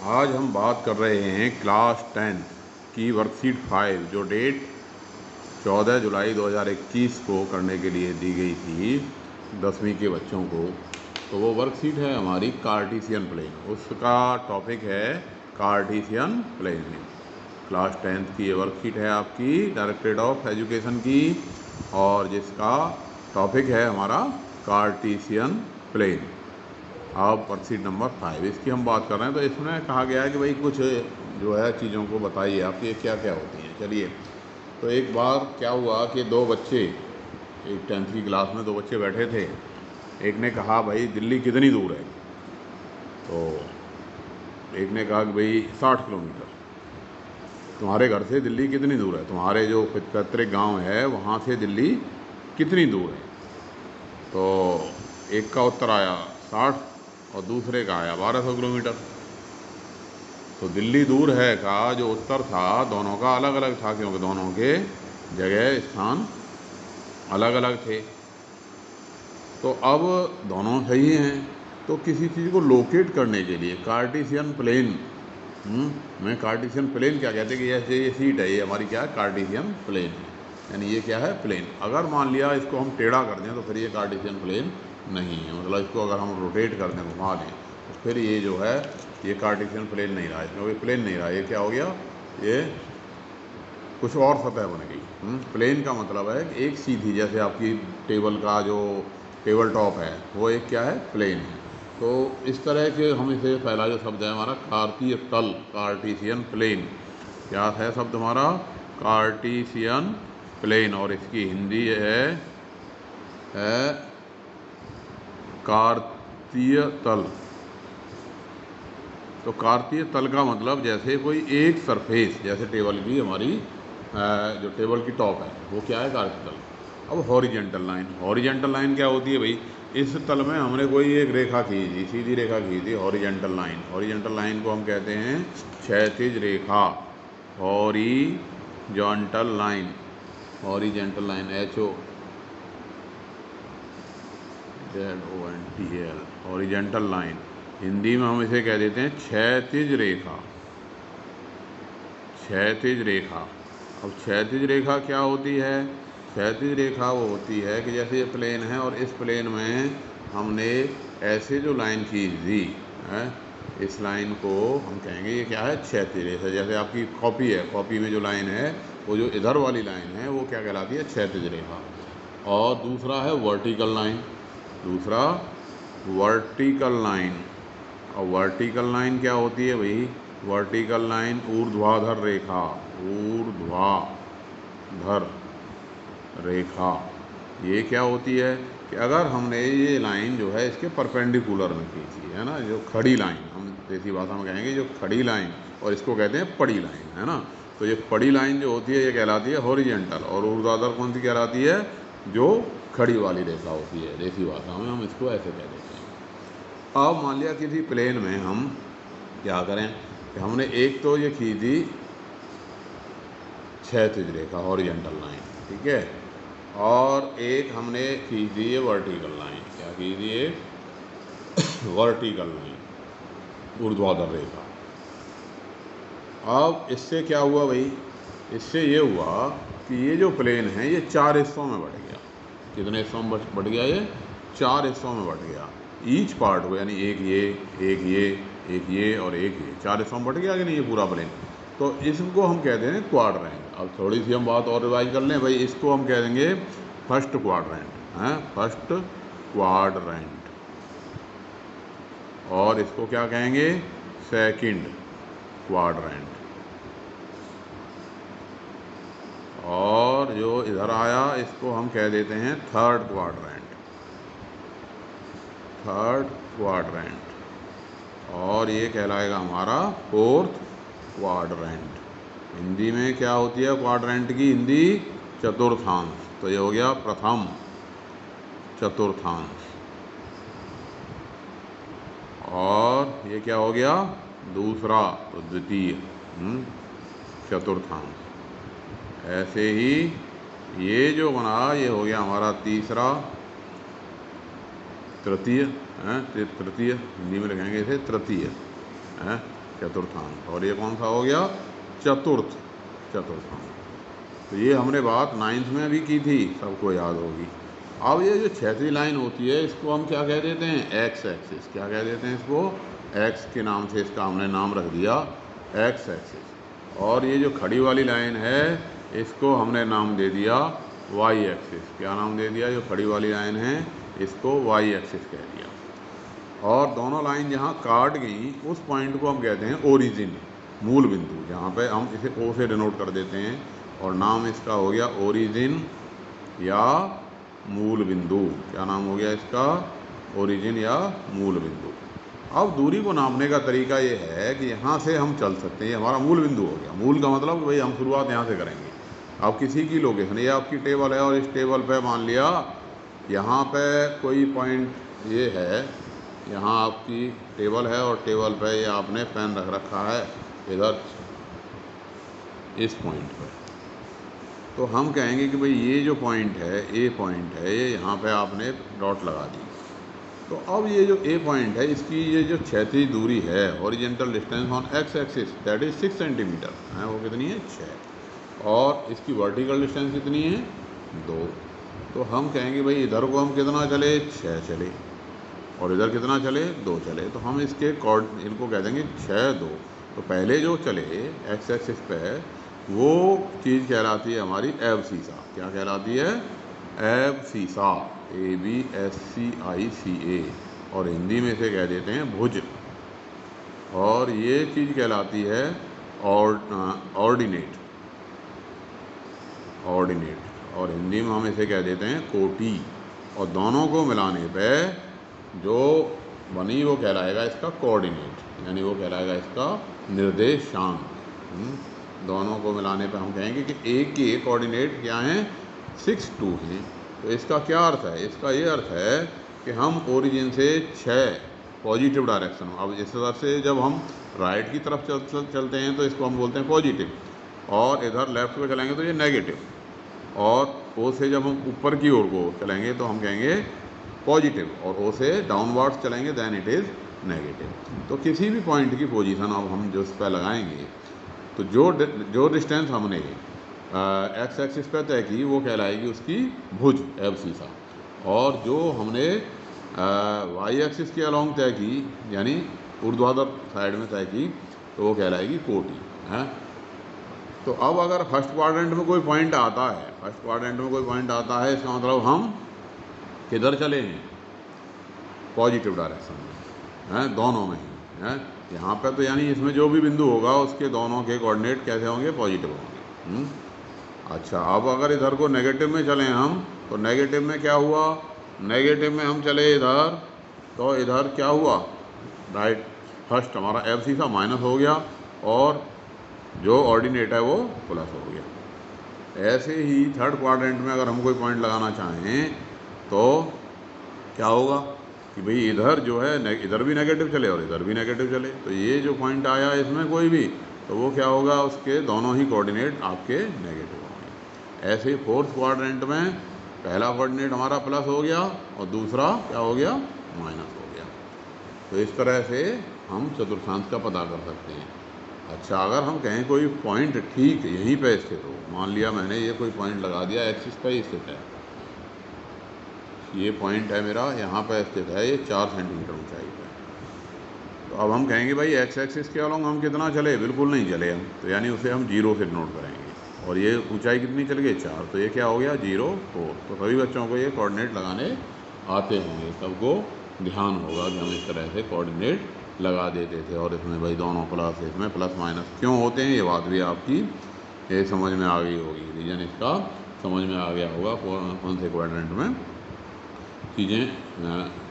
आज हम बात कर रहे हैं क्लास 10 की वर्कशीट 5 जो डेट 14 जुलाई 2021 को करने के लिए दी गई थी 10वीं के बच्चों को। तो वो वर्कशीट है हमारी कार्टेशियन प्लेन, उसका टॉपिक है कार्टेशियन प्लेन। क्लास 10th की ये वर्कशीट है आपकी डायरेक्टरेट ऑफ एजुकेशन की, और जिसका टॉपिक है हमारा कार्टेशियन प्लेन। अब वर्कशीट नंबर 5 इसकी हम बात कर रहे हैं। तो इसमें कहा गया है कि भाई कुछ जो है चीज़ों को बताइए आप ये क्या क्या होती हैं। चलिए, तो एक बार क्या हुआ कि दो बच्चे, एक 10th की क्लास में दो बच्चे बैठे थे। एक ने कहा भाई दिल्ली कितनी दूर है, तो एक ने कहा कि भाई 60 किलोमीटर। तुम्हारे घर से दिल्ली कितनी दूर है, तुम्हारे जो पैतृक गाँव है वहाँ से दिल्ली कितनी दूर है। तो एक का उत्तर आया 60 और दूसरे का आया 1200 किलोमीटर। तो दिल्ली दूर है का जो उत्तर था दोनों का अलग अलग था, क्योंकि दोनों के जगह स्थान अलग अलग थे। तो अब दोनों सही हैं, तो किसी चीज़ को लोकेट करने के लिए कार्टेशियन प्लेन में, कार्टेशियन प्लेन क्या कहते हैं कि जैसे ये सीट है, ये हमारी क्या है, कार्टेशियन प्लेन है, यानी ये क्या है, प्लेन। अगर मान लिया इसको हम टेढ़ा कर दें तो फिर ये कार्टेशियन प्लेन नहीं है। मतलब इसको अगर हम रोटेट कर दें, घुमा दें, तो फिर ये जो है ये कार्टेशियन प्लेन नहीं रहा, इसमें कोई प्लेन नहीं रहा। ये क्या हो गया, ये कुछ और सतह बन गई। प्लेन का मतलब है कि एक सीधी, जैसे आपकी टेबल का जो टेबल टॉप है वो एक क्या है, प्लेन है। तो इस तरह के हम इसे, पहला जो शब्द है हमारा कार्तीय तल, कार्टेशियन प्लेन, क्या है शब्द हमारा, कार्टेशियन प्लेन, और इसकी हिंदी है कार्तीय तल। तो कार्तीय तल का मतलब जैसे कोई एक सरफेस, जैसे टेबल की हमारी जो टेबल की टॉप है वो क्या है, कार्तीय तल। अब हॉरिजेंटल लाइन, हॉरिजेंटल लाइन क्या होती है भाई, इस तल में हमने कोई एक रेखा खींची, सीधी रेखा खींची, हॉरिजेंटल लाइन। हॉरिजेंटल लाइन को हम कहते हैं क्षैतिज रेखा, horizontal line, horizontal line HOZONTL, horizontal line. Hindi में हम इसे कह देते हैं क्षैतिज रेखा, क्षैतिज रेखा। अब क्षैतिज रेखा क्या होती है, क्षैतिज रेखा वो होती है कि जैसे ये प्लेन है और इस प्लेन में हमने ऐसे जो लाइन खींच दी है, इस लाइन को हम कहेंगे ये क्या है, क्षैतिज रेखा। जैसे आपकी कॉपी है, कॉपी में जो लाइन है वो जो इधर वाली लाइन है वो क्या कहलाती है, क्षैतिज रेखा। और दूसरा है वर्टिकल लाइन, दूसरा वर्टिकल लाइन। और वर्टिकल लाइन क्या होती है भाई, वर्टिकल लाइन ऊर्ध्वाधर रेखा, ऊर्ध्वाधर रेखा। ये क्या होती है कि अगर हमने ये लाइन जो है इसके परपेंडिकुलर में खींची है ना, जो खड़ी लाइन, हम देसी भाषा में कहेंगे जो खड़ी लाइन, और इसको कहते हैं पड़ी लाइन, है ना। तो ये पड़ी लाइन जो होती है ये कहलाती है हॉरिजेंटल, और ऊर्ध्वाधर कौन सी कहलाती है, जो खड़ी वाली रेखा होती है, देसी भाषा में हम इसको ऐसे कह देते हैं। अब मान लिया किसी प्लेन में हम क्या करें कि हमने एक तो ये खींची क्षैतिज रेखा, हॉरिजेंटल लाइन, ठीक है, और एक हमने खींच दी है वर्टिकल लाइन, क्या खींच दी है, वर्टिकल लाइन, ऊर्ध्वाधर रेखा। अब इससे क्या हुआ भाई, इससे ये हुआ कि ये जो प्लेन है ये 4 हिस्सों में बढ़ गया। कितने हिस्सों में बढ़ गया, ये 4 हिस्सों में बढ़ गया। ईच पार्ट को, यानी एक ये, एक ये, एक ये और एक ये, 4 हिस्सों में बढ़ गया कि नहीं ये पूरा प्लेन। तो इसको हम कहते हैं क्वाड्रेंट। अब थोड़ी सी हम बात और रिवाइज कर लें भाई, इसको हम कह देंगे फर्स्ट क्वाड्रेंट, हैं, फर्स्ट क्वाड्रेंट। और इसको क्या कहेंगे, सेकंड क्वाड्रेंट। और जो इधर आया इसको हम कह देते हैं थर्ड क्वाड्रेंट, थर्ड क्वाड्रेंट। और ये कहलाएगा हमारा फोर्थ क्वाड्रेंट। हिंदी में क्या होती है क्वाड्रेंट की हिंदी, चतुर्थांश। तो ये हो गया प्रथम चतुर्थांश, और ये क्या हो गया, दूसरा, तो द्वितीय चतुर्थांश। ऐसे ही ये जो बना ये हो गया हमारा तीसरा, तृतीय, तृतीय हिंदी में लिखेंगे इसे तृतीय, चतुर्थांश। और ये कौन सा हो गया? चतुर्थ चतुर्थांश। तो ये हमने बात 9th में भी की थी, सबको याद होगी। अब ये जो क्षैतिज लाइन होती है इसको हम क्या कह देते हैं? X axis. क्या कह देते हैं इसको? एक्स के नाम से इसका हमने नाम रख दिया एक्स एक्सिस। और ये जो खड़ी वाली लाइन है इसको हमने नाम दे दिया वाई एक्सिस। क्या नाम दे दिया? जो खड़ी वाली लाइन है इसको वाई एक्सिस कह दिया। और दोनों लाइन जहाँ काट गई उस पॉइंट को हम कहते हैं ओरिजिन, मूल बिंदु, जहाँ पे हम इसे ओ से डिनोट कर देते हैं और नाम इसका हो गया ओरिजिन या मूल बिंदु। क्या नाम हो गया इसका? ओरिजिन या मूल बिंदु। अब दूरी को नापने का तरीका ये है कि यहाँ से हम चल सकते हैं, ये हमारा मूल बिंदु हो गया। मूल का मतलब कि भाई हम शुरुआत यहाँ से करेंगे। अब किसी की लोकेशन, ये आपकी टेबल है और इस टेबल पे मान लिया यहाँ पे कोई पॉइंट ये है, यहाँ आपकी टेबल है और टेबल पे ये आपने पेन रख रखा है इधर इस पॉइंट पर। तो हम कहेंगे कि भाई ये जो पॉइंट है, ए पॉइंट है, ये यहाँ पे आपने डॉट लगा दी। तो अब ये जो ए पॉइंट है इसकी ये जो क्षैतिज दूरी है, horizontal distance on x axis, that is 6 centimetre है। वो कितनी है? 6। और इसकी वर्टिकल डिस्टेंस कितनी है? 2। तो हम कहेंगे भाई इधर को हम कितना चले? 6 चले। और इधर कितना चले? 2 चले। तो हम इसके इनको कह देंगे 6, 2। तो पहले जो चले एक्स एक्सिस पे वो चीज़ कहलाती है हमारी एबसीसा। क्या कहलाती है? एबसीसा, ABSCICA। और हिंदी में इसे कह देते हैं भुज। और ये चीज़ कहलाती है ऑर्डिनेट। और हिंदी में हम इसे कह देते हैं कोटि। और दोनों को मिलाने पे जो बनी वो कहलाएगा इसका कोऑर्डिनेट, यानी वो कहलाएगा इसका निर्देशांक। दोनों को मिलाने पे हम कहेंगे कि एक के कोऑर्डिनेट क्या हैं? 6, 2 हैं। तो इसका क्या अर्थ है? इसका ये अर्थ है कि हम ओरिजिन से 6 पॉजिटिव डायरेक्शन, अब इस तरह से जब हम राइट की तरफ चलते हैं तो इसको हम बोलते हैं पॉजिटिव, और इधर लेफ्ट में चलेंगे तो ये नेगेटिव, और ओ से जब हम ऊपर की ओर को चलेंगे तो हम कहेंगे पॉजिटिव, और ओ से डाउनवर्ड्स चलेंगे देन इट इज़ नेगेटिव। तो किसी भी पॉइंट की पोजीशन अब हम जो इस पर लगाएंगे तो जो डिस्टेंस हमने एक्स एक्सिस पर तय की वो कहलाएगी उसकी भुज, एबसीसा। और जो हमने वाई एक्सिस के अलोंग तय की, यानी ऊर्ध्वाधर साइड में तय की, तो वो कहलाएगी कोटि है। तो अब अगर फर्स्ट क्वाड्रेंट में कोई पॉइंट आता है, इसका मतलब हम किधर चले हैं? पॉजिटिव डायरेक्शन में है, दोनों में ही है। यहाँ पे तो यानी इसमें जो भी बिंदु होगा उसके दोनों के कोऑर्डिनेट कैसे होंगे? पॉजिटिव होंगे। अच्छा, अब अगर इधर को नेगेटिव में चलें हम, तो नेगेटिव में क्या हुआ? नेगेटिव में हम चले इधर, तो इधर क्या हुआ? राइट, फर्स्ट हमारा एबसीसा माइनस हो गया और जो ऑर्डिनेट है वो प्लस हो गया। ऐसे ही थर्ड क्वाड्रेंट में अगर हम कोई पॉइंट लगाना चाहें तो क्या होगा कि भाई इधर जो है इधर भी नेगेटिव चले और इधर भी नेगेटिव चले, तो ये जो पॉइंट आया इसमें कोई भी, तो वो क्या होगा? उसके दोनों ही कोऑर्डिनेट आपके नेगेटिव होंगे। ऐसे ही फोर्थ क्वाड्रेंट में पहला कोऑर्डिनेट हमारा प्लस हो गया और दूसरा क्या हो गया? माइनस हो गया। तो इस तरह से हम चतुर्थांश का पता कर सकते हैं। अच्छा, अगर हम कहें कोई पॉइंट ठीक यहीं पे स्थित हो, मान लिया मैंने ये कोई पॉइंट लगा दिया एक्सिस पे ही स्थित है, ये पॉइंट है मेरा यहाँ पे स्थित है, ये 4 सेंटीमीटर ऊंचाई पे। तो अब हम कहेंगे भाई एक्स एक्सिस के अलोंग हम कितना चले? बिल्कुल नहीं चले हम, तो यानी उसे हम 0 से डिनोट करेंगे। और ये ऊंचाई कितनी चल गई? 4, तो ये क्या हो गया? 0, 4। तो सभी बच्चों को ये कोऑर्डिनेट लगाने आते होंगे, सबको ध्यान होगा कि हम इस तरह से कोऑर्डिनेट लगा देते थे। और इसमें भाई दोनों प्लस, इसमें प्लस माइनस क्यों होते हैं ये बात भी आपकी ये समझ में आ गई होगी, रीजन इसका समझ में आ गया होगा कौन से क्वाड्रेंट में चीज़ें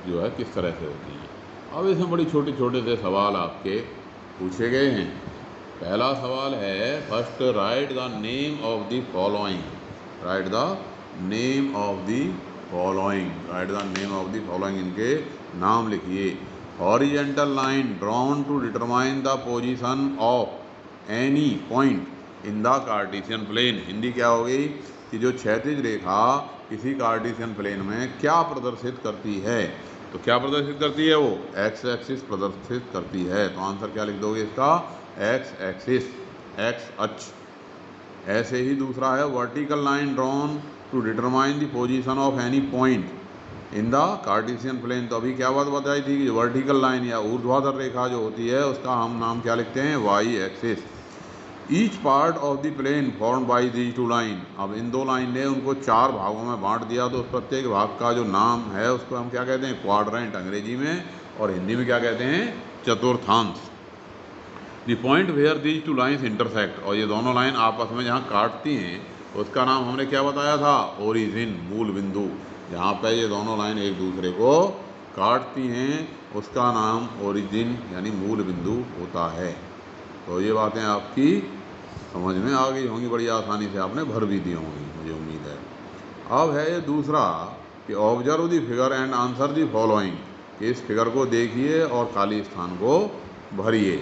जो है किस तरह से होती हैं। अब इसमें बड़ी छोटे से सवाल आपके पूछे गए हैं। पहला सवाल है, first write the name of the following. Write the name of the following. Write the name of the following, इनके नाम लिखिए। Horizontal line drawn to determine the position of any point in the Cartesian plane. Hindi क्या हो गई कि जो क्षैतिज रेखा किसी कार्टेशियन प्लेन में क्या प्रदर्शित करती है? तो क्या प्रदर्शित करती है वो? एक्स एक्सिस प्रदर्शित करती है। तो आंसर क्या लिख दोगे इसका? एक्स एक्सिस, एक्स अक्ष। ऐसे ही दूसरा है vertical line drawn to determine the position of any point in the Cartesian plane. तो अभी क्या बात बताई थी कि वर्टिकल लाइन या ऊर्ध्वाधर रेखा जो होती है उसका हम नाम क्या लिखते हैं? Y axis. Each part of the plane form by these two line. अब इन दो लाइन ने उनको 4 भागों में बांट दिया, तो उस प्रत्येक भाग का जो नाम है उसको हम क्या कहते हैं? क्वाड्रेंट अंग्रेजी में, और हिंदी में क्या कहते हैं? चतुर्थांश। The point where these two lines intersect, और ये दोनों लाइन आपस में जहाँ काटती हैं उसका नाम हमने क्या बताया था? ओरिजिन, मूल बिंदु। जहाँ पे ये दोनों लाइन एक दूसरे को काटती हैं उसका नाम ओरिजिन यानी मूल बिंदु होता है। तो ये बातें आपकी समझ में आ गई होंगी, बड़ी आसानी से आपने भर भी दी होंगी, मुझे उम्मीद है। अब है ये दूसरा कि observe the figure and answer the following, कि इस फिगर को देखिए और खाली स्थान को भरिए।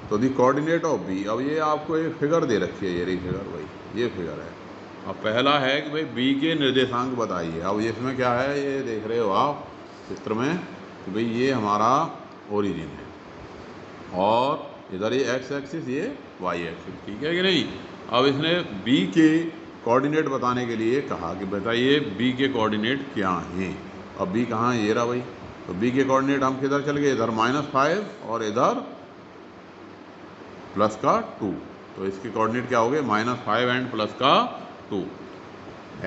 तो दी कोऑर्डिनेट ऑफ बी, अब ये आपको एक फिगर दे रखी है, ये रही फिगर, भाई ये फिगर है। अब पहला है कि भाई बी के निर्देशांक बताइए। अब इसमें क्या है, ये देख रहे हो आप चित्र में कि भाई ये हमारा ओरिजिन है और इधर ये एक्स एक्सिस, ये वाई एक्सिस, ठीक है कि नहीं। अब इसने बी के कोऑर्डिनेट बताने के लिए कहा कि बताइए बी के कोऑर्डिनेट क्या हैं। अब बी कहाँ है? ये रहा भाई। तो बी के कोऑर्डिनेट हम किधर चल गए? इधर -5 और इधर प्लस का 2। तो इसके कोऑर्डिनेट क्या हो गए? -5 एंड प्लस का 2।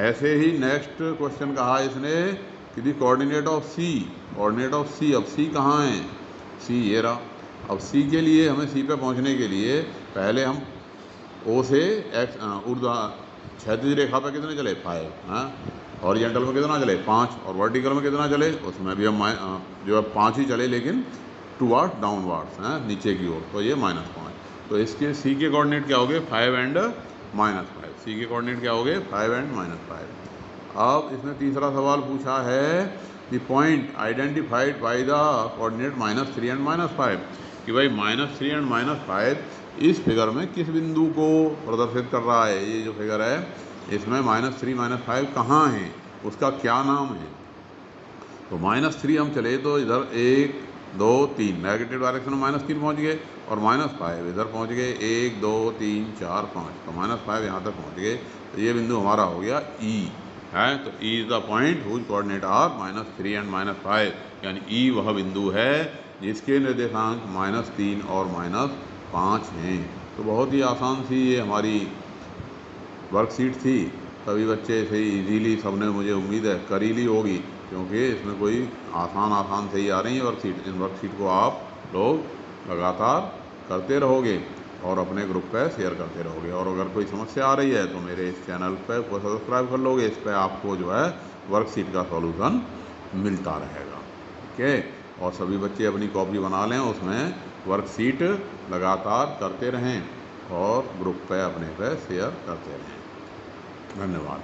ऐसे ही नेक्स्ट क्वेश्चन कहा इसने कि the coordinate of C, coordinate of C. अब सी कहाँ है? सी ये रहा। अब सी के लिए हमें सी पे पहुंचने के लिए पहले हम ओ से एक्स क्षैतिज रेखा पे कितने चले? 5, हाँ। हॉरिजॉन्टल में कितना चले? 5, और वर्टिकल में कितना चले? उसमें भी हम जो है 5 ही चले, लेकिन टूवर्ड डाउनवर्ड्स, हैं, नीचे की ओर। तो ये -5। तो इसके सी के कोऑर्डिनेट क्या हो गए? 5 एंड -5। सी के कोऑर्डिनेट क्या हो गए? 5 एंड -5। अब इसमें तीसरा सवाल पूछा है the point identified by the coordinate -3 and -5, कि भाई -3 एंड -5 इस फिगर में किस बिंदु को प्रदर्शित कर रहा है। ये जो फिगर है इसमें -3 -5 कहाँ है, उसका क्या नाम है। तो -3 हम चले तो इधर 1 2 3 नेगेटिव डायरेक्शन में -3 पहुँच गए, और -5 इधर पहुँच गए 1 2 3 4 5। तो -5 यहाँ तक पहुँच गए। तो ये बिंदु हमारा हो गया ई है। तो E is the point whose coordinate are -3 and -5, यानी ई वह बिंदु है जिसके निर्देशांक -3 और -5 हैं। तो बहुत ही आसान सी ये हमारी वर्कशीट थी। सभी बच्चे इसे इजीली सबने, मुझे उम्मीद है, कर ही ली होगी, क्योंकि इसमें कोई आसान से ही आ रही है वर्कशीट। इन वर्कशीट को आप लोग लगातार करते रहोगे और अपने ग्रुप पे शेयर करते रहोगे। और अगर कोई समस्या आ रही है तो मेरे इस चैनल पे को सब्सक्राइब कर लोगे। इस पर आपको जो है वर्कशीट का सॉल्यूशन मिलता रहेगा, ठीक है। और सभी बच्चे अपनी कॉपी बना लें, उसमें वर्कशीट लगातार करते रहें और ग्रुप पे अपने पे शेयर करते रहें। धन्यवाद।